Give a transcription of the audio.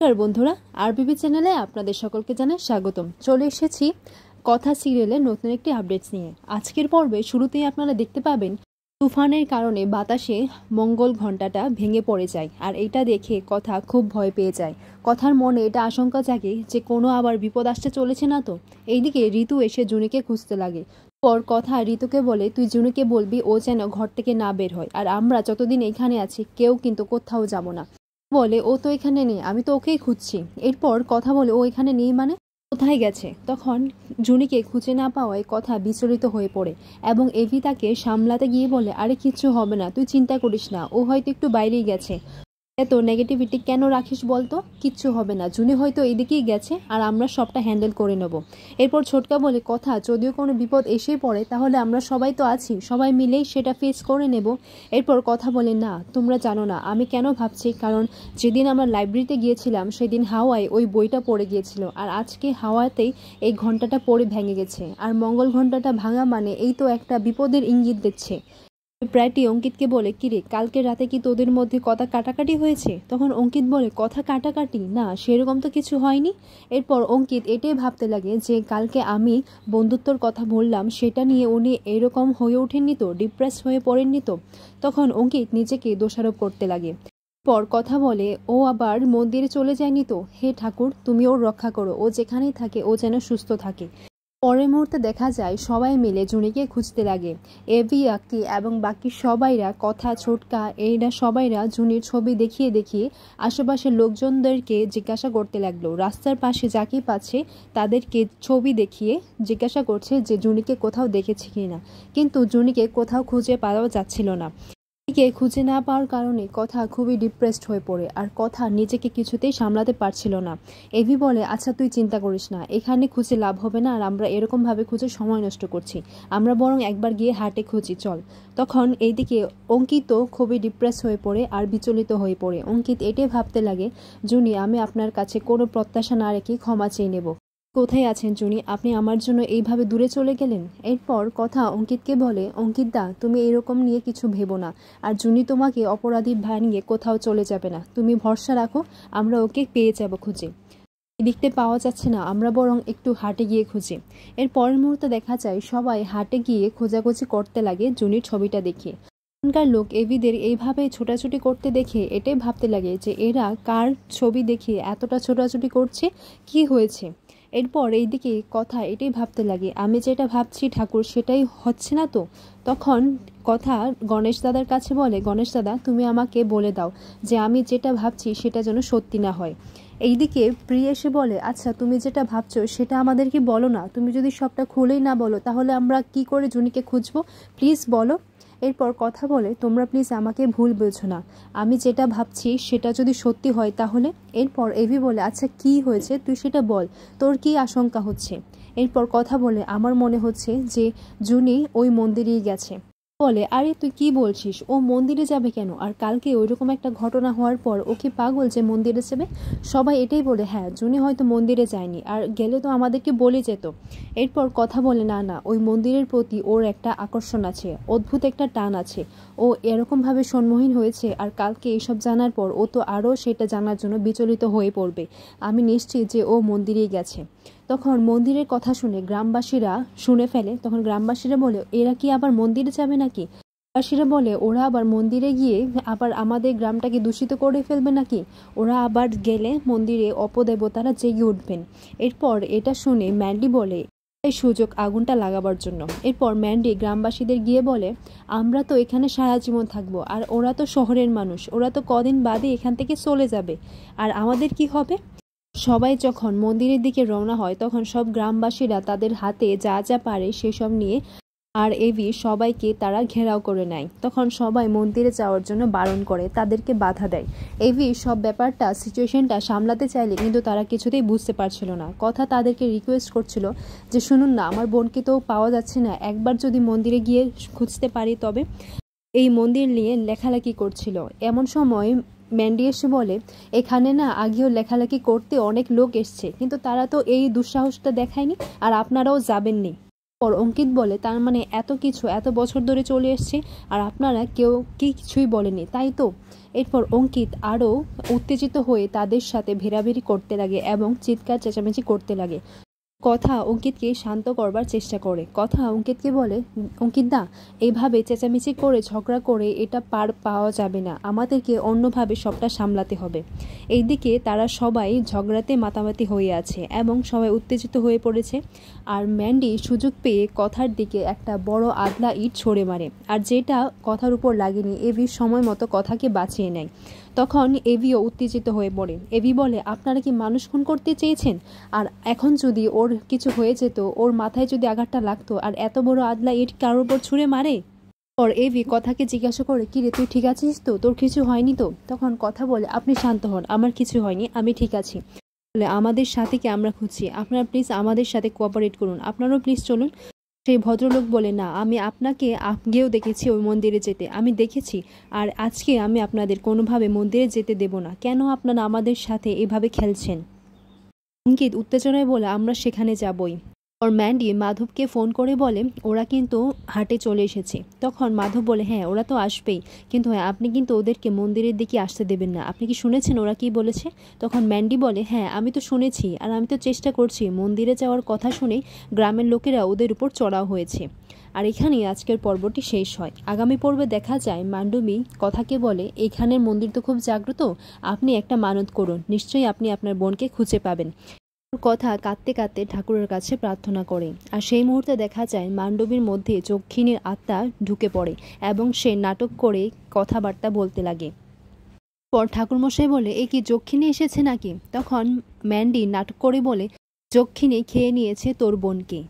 নমস্কার বন্ধুরা, আরবিবি চ্যানেলে আপনাদের সকলকে জানাই স্বাগতম। চলে এসেছি কথা সিরিয়ালের নতুন একটি আপডেটস নিয়ে। আজকের পর্বে শুরুতেই আপনারা দেখতে পাবেন তুফানের কারণে বাতাসে মঙ্গল ঘণ্টাটা ভেঙে পড়ে যায়, আর এটা দেখে কথা খুব ভয় পেয়ে যায়। কথার মনে এটা আশঙ্কা জাগে যে কোনো আবার বিপদ আসতে চলেছে না তো। এইদিকে ঋতু এসে জুনিকে খুঁজতে লাগে। পর কথা ঋতুকে বলে, তুই জুনিকে বলবি ও যেন ঘর থেকে না বের হয়, আর আমরা যতদিন এখানে আছি কেউ কিন্তু কোথাও যাব না। বলে, ও তো এখানে নেই, আমি তো ওকেই খুঁজছি। এরপর কথা বলে, ও এখানে নেই মানে কোথায় গেছে? তখন জুনিকে খুঁজে না পাওয়ায় কথা বিচলিত হয়ে পড়ে এবং এভি তাকে সামলাতে গিয়ে বলে, আরে কিচ্ছু হবে না, তুই চিন্তা করিস না, ও হয়তো একটু বাইরেই গেছে। এত নেগেটিভিটি কেন রাখিস বলতো? কিচ্ছু হবে না, জুনি হয়তো এদিকেই গেছে আর আমরা সবটা হ্যান্ডেল করে নেব। এরপর ছোটকা বলে, কথা যদিও কোনো বিপদ এসে পড়ে তাহলে আমরা সবাই তো আছি, সবাই মিলেই সেটা ফেস করে নেব। এরপর কথা বলে, না তোমরা জানো না আমি কেন ভাবছি, কারণ যেদিন আমরা লাইব্রেরিতে গিয়েছিলাম সেদিন হাওয়ায় ওই বইটা পড়ে গিয়েছিল, আর আজকে হাওয়াতেই এই ঘন্টাটা পড়ে ভেঙে গেছে, আর মঙ্গল ঘন্টাটা ভাঙা মানে এই তো একটা বিপদের ইঙ্গিত দিচ্ছে। প্রায়টি অঙ্কিতকে বলে, কিরে কালকে রাতে কি তোদের মধ্যে কথা কাটাকাটি হয়েছে? তখন অঙ্কিত বলে, কথা কাটাকাটি না, সেরকম তো কিছু হয়নি। এরপর অঙ্কিত এটাই ভাবতে লাগে যে কালকে আমি বন্ধুত্বর কথা বললাম, সেটা নিয়ে উনি এরকম হয়ে ওঠেননি তো, ডিপ্রেস হয়ে পড়েননি তো। তখন অঙ্কিত নিজেকে দোষারোপ করতে লাগে। পর কথা বলে, ও আবার মন্দিরে চলে যায়নি তো? হে ঠাকুর, তুমি ওর রক্ষা করো, ও যেখানেই থাকে ও যেন সুস্থ থাকে। পরের মুহূর্তে দেখা যায় সবাই মিলে জুনিকে খুঁজতে লাগে। এভি, আক্কি এবং বাকি সবাইরা, কথা, ছোটকা, এরা সবাইরা জুনির ছবি দেখিয়ে দেখিয়ে আশেপাশের লোকজনদেরকে জিজ্ঞাসা করতে লাগলো। রাস্তার পাশে যাকে পাচ্ছে তাদেরকে ছবি দেখিয়ে জিজ্ঞাসা করছে যে জুনিকে কোথাও দেখেছে কিনা, কিন্তু জুনিকে কোথাও খুঁজে পাওয়া যাচ্ছিল না। কে খুঁজে না পাওয়ার কারণে কথা খুবই ডিপ্রেসড হয়ে পড়ে, আর কথা নিজেকে কিছুতেই সামলাতে পারছিল না। এভি বলে, আচ্ছা তুই চিন্তা করিস না, এখানে খুঁজে লাভ হবে না, আর আমরা এরকমভাবে খুঁজে সময় নষ্ট করছি, আমরা বরং একবার গিয়ে হাটে খুঁজি, চল। তখন এইদিকে অঙ্কিত খুবই ডিপ্রেস হয়ে পড়ে আর বিচলিত হয়ে পড়ে। অঙ্কিত এটাই ভাবতে লাগে, জুনি আমি আপনার কাছে কোনো প্রত্যাশা না রেখে ক্ষমা চেয়ে নেব। কোথায় আছেন জুনি? আপনি আমার জন্য এইভাবে দূরে চলে গেলেন। এরপর কথা অঙ্কিতকে বলে, অঙ্কিত দা তুমি এরকম নিয়ে কিছু ভেবো না, আর জুনি তোমাকে অপরাধী বানিয়ে কোথাও চলে যাবে না, তুমি ভরসা রাখো, আমরা ওকে পেয়ে যাব খুঁজে। দেখতে পাওয়া যাচ্ছে না, আমরা বরং একটু হাটে গিয়ে খুঁজি। এর পরের মুহূর্তে দেখা যায় সবাই হাটে গিয়ে খোঁজাখুঁজি করতে লাগে জুনির ছবিটা দেখে। এখানকার লোক এভিদের এইভাবে ছোটাছুটি করতে দেখে এটাই ভাবতে লাগে যে এরা কার ছবি দেখে এতটা ছোটাছুটি করছে, কি হয়েছে। এরপর এইদিকে কথা এটাই ভাবতে লাগে, আমি যেটা ভাবছি ঠাকুর সেটাই হচ্ছে না তো। তখন কথা গণেশ দাদার কাছে বলে, গণেশ দাদা তুমি আমাকে বলে দাও যে আমি যেটা ভাবছি সেটা যেন সত্যি না হয়। এইদিকে প্রিয় এসে বলে, আচ্ছা তুমি যেটা ভাবছো সেটা আমাদেরকে বলো না, তুমি যদি সবটা খুলেই না বলো তাহলে আমরা কি করে জুনিকে খুঁজবো, প্লিজ বলো। এরপর কথা বলে, তোমরা প্লিজ আমাকে ভুল বুঝো না, আমি যেটা ভাবছি সেটা যদি সত্যি হয় তাহলে। এরপর এভি বলে, আচ্ছা কি হয়েছে তুই সেটা বল, তোর কি আশঙ্কা হচ্ছে? এরপর কথা বলে, আমার মনে হচ্ছে যে জুনি ওই মন্দিরেই গেছে। বলে, আরে তুই কি বলছিস, ও মন্দিরে যাবে কেন? আর কালকে ওইরকম একটা ঘটনা হওয়ার পর ও কি পাগল যে মন্দিরে যাবে? সবাই এটাই বলে, হ্যাঁ জুনি হয়তো মন্দিরে যায়নি, আর গেলে তো আমাদেরকে বলে যেত। এরপর কথা বলে, না না, ওই মন্দিরের প্রতি ওর একটা আকর্ষণ আছে, অদ্ভুত একটা টান আছে, ও এরকমভাবে সম্মোহীন হয়েছে, আর কালকে এইসব জানার পর ও তো আরও সেটা জানার জন্য বিচলিত হয়ে পড়বে। আমি নিশ্চিত যে ও মন্দিরেই গেছে। তখন মন্দিরের কথা শুনে গ্রামবাসীরা শুনে ফেলে। তখন গ্রামবাসীরা বলে, এরা কি আবার মন্দিরে যাবে নাকি? গ্রামবাসীরা বলে, ওরা আবার মন্দিরে গিয়ে আবার আমাদের গ্রামটাকে দূষিত করে ফেলবে নাকি? ওরা আবার গেলে মন্দিরে অপদেবতারা জেগে উঠবেন। এরপর এটা শুনে ম্যান্ডি বলে, এই সুযোগ আগুনটা লাগাবার জন্য। এরপর ম্যান্ডি গ্রামবাসীদের গিয়ে বলে, আমরা তো এখানে সারা জীবন থাকবো, আর ওরা তো শহরের মানুষ, ওরা তো কদিন বাদে এখান থেকে চলে যাবে, আর আমাদের কি হবে? সবাই যখন মন্দিরের দিকে রওনা হয় তখন সব গ্রামবাসীরা তাদের হাতে যা যা পারে সেসব নিয়ে, আর এভি সবাইকে তারা ঘেরাও করে নেয়। তখন সবাই মন্দিরে যাওয়ার জন্য বারণ করে, তাদেরকে বাধা দেয়। এভি সব ব্যাপারটা সিচুয়েশনটা সামলাতে চাইলে কিন্তু তারা কিছুতেই বুঝতে পারছিল না। কথা তাদেরকে রিকোয়েস্ট করছিল যে শুনুন না, আমার বোনকে তো পাওয়া যাচ্ছে না, একবার যদি মন্দিরে গিয়ে খুঁজতে পারি তবে। এই মন্দির নিয়ে লেখালেখি করছিল। এমন সময় ম্যান্ডি এসে বলে, এখানে না আগেও লেখালেখি করতে অনেক লোক এসছে, কিন্তু তারা তো এই দুঃসাহসটা দেখায়নি, আর আপনারাও যাবেননি। পর অঙ্কিত বলে, তার মানে এত কিছু এত বছর ধরে চলে এসছে আর আপনারা কেউ কিছুই বলেনি, তাই তো? এরপর অঙ্কিত আরও উত্তেজিত হয়ে তাদের সাথে ভেড়াভেড়ি করতে লাগে এবং চিৎকার চেঁচামেচি করতে লাগে। কথা অঙ্কিতকে শান্ত করবার চেষ্টা করে। কথা অঙ্কিতকে বলে, অঙ্কিত দা, এইভাবে চেঁচামেচি করে ঝগড়া করে এটা পার পাওয়া যাবে না, আমাদেরকে অন্যভাবে সবটা সামলাতে হবে। এইদিকে তারা সবাই ঝগড়াতে মাতামাতি হয়ে আছে এবং সবাই উত্তেজিত হয়ে পড়েছে। আর ম্যান্ডি সুযোগ পেয়ে কথার দিকে একটা বড় আদলা ইট ছড়ে মারে, আর যেটা কথার উপর লাগেনি এভি সময় মতো কথাকে বাঁচিয়ে নেয়। তখন এভিও উত্তেজিত হয়ে পড়ে। এভি বলে, আপনারা কি মানুষ খুন করতে চেয়েছেন? আর এখন যদি ওর কিছু হয়ে যেত, ওর মাথায় যদি আঘাতটা লাগতো, আর এত বড় আদলা ইট কারোর উপর ছুঁড়ে মারে? পর এভি কথাকে জিজ্ঞাসা করে, কিরে তুই ঠিক আছিস তো, তোর কিছু হয়নি তো? তখন কথা বলে, আপনি শান্ত হন, আমার কিছু হয়নি, আমি ঠিক আছি। বলে, আমাদের সাথে কি আমরা খুঁজছি, আপনারা প্লিজ আমাদের সাথে কোঅপারেট করুন, আপনারাও প্লিজ চলুন। সেই ভদ্রলোক বলে, না, আমি আপনাকে আগেও দেখেছি ওই মন্দিরে যেতে, আমি দেখেছি, আর আজকে আমি আপনাদের কোনোভাবে মন্দিরে যেতে দেব না। কেন আপনারা আমাদের সাথে এভাবে খেলছেন? অঙ্কিত উত্তেজনায় বলে, আমরা সেখানে যাবই। ওর ম্যান্ডি মাধবকে ফোন করে বলে, ওরা কিন্তু হাটে চলে এসেছে। তখন মাধব বলে, হ্যাঁ ওরা তো আসবেই, কিন্তু হ্যাঁ আপনি কিন্তু ওদেরকে মন্দিরের দিকে আসতে দেবেন না। আপনি কি শুনেছেন ওরা কি বলেছে? তখন ম্যান্ডি বলে, হ্যাঁ আমি তো শুনেছি, আর আমি তো চেষ্টা করছি। মন্দিরে যাওয়ার কথা শুনে গ্রামের লোকেরা ওদের উপর চড়াও হয়েছে। আর এখানেই আজকের পর্বটি শেষ হয়। আগামী পর্বে দেখা যায় মান্ডবী কথাকে বলে, এখানের মন্দির তো খুব জাগ্রত, আপনি একটা মানত করুন, নিশ্চয়ই আপনি আপনার বোনকে খুঁজে পাবেন। কথা কাঁদতে কাঁদতে ঠাকুরের কাছে প্রার্থনা করে। আর সেই মুহূর্তে দেখা যায় মান্ডবীর মধ্যে যক্ষিণীর আত্মা ঢুকে পড়ে এবং সে নাটক করে কথাবার্তা বলতে লাগে। পর ঠাকুরমশাই বলে, এ কি যক্ষিণী এসেছে নাকি? তখন ম্যান্ডি নাটক করে বলে, যক্ষিণী খেয়ে নিয়েছে তোর বোনকে।